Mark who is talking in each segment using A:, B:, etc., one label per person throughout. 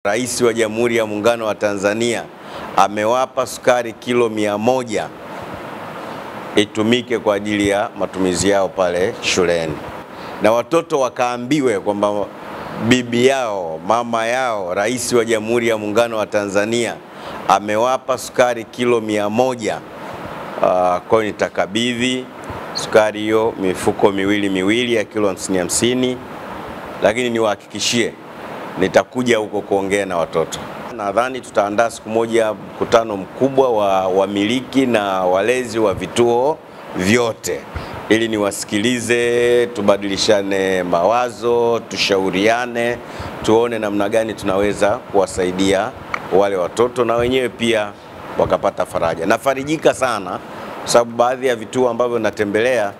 A: Rais wa Jamhuri ya Muungano wa Tanzania amewapa sukari kilo 100 itumike kwa ajili ya matumizi yao pale shuleni, na watoto wakaambiwe kwamba bibi yao, mama yao, Rais wa Jamhuri ya Muungano wa Tanzania amewapa sukari kilo 100. Kwa nitakabidhi sukari hiyo mifuko miwili ya kilo 50, lakini niwahakikishie nitakuja huko kuongea na watoto. Nadhani tutaandaa siku moja mkutano mkubwa wa wamiliki na walezi wa vituo vyote ili niwasikilize, tubadilishane mawazo, tushauriane, tuone namna gani tunaweza kuwasaidia wale watoto na wenyewe pia wakapata faraja. Nafarijika sana kwa sababu baadhi ya vituo ambavyo natembelea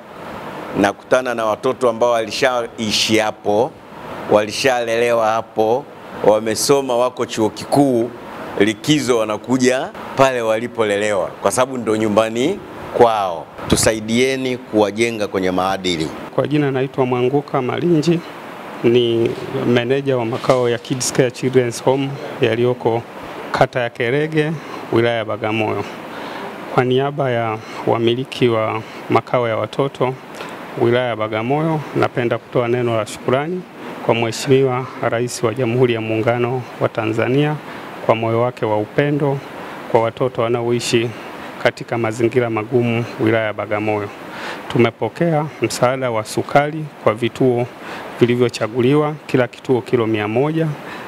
A: nakutana na watoto ambao walishaishi hapo, walishalelewa hapo, wamesoma, wako chuo kikuu, likizo wanakuja pale walipolelewa kwa sababu ndio nyumbani kwao. Tusaidieni kuwajenga kwenye maadili.
B: Kwa jina naitwa Mwanguka Malinji, ni meneja wa makao ya Kids Care Children's Home yaliyoko kata ya Kerege, wilaya ya Bagamoyo. Kwa niaba ya wamiliki wa makao ya watoto wilaya ya Bagamoyo, napenda kutoa neno la shukrani kwa Mheshimiwa Rais wa Jamhuri ya Muungano wa Tanzania kwa moyo wake wa upendo kwa watoto wanaoishi katika mazingira magumu wilaya ya Bagamoyo. Tumepokea msaada wa sukari kwa vituo vilivyochaguliwa, kila kituo kilo 100,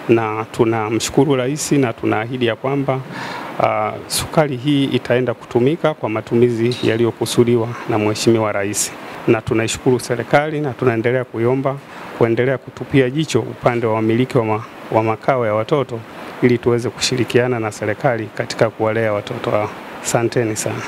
B: na tunamshukuru Rais na tunaahidi ya kwamba sukari hii itaenda kutumika kwa matumizi yaliyokusudiwa na Mheshimiwa Rais. Na tunaishukuru serikali na tunaendelea kuendelea kutupia jicho upande wa wamiliki wa makao ya watoto ili tuweze kushirikiana na serikali katika kuwalea watoto hao. Asanteni sana.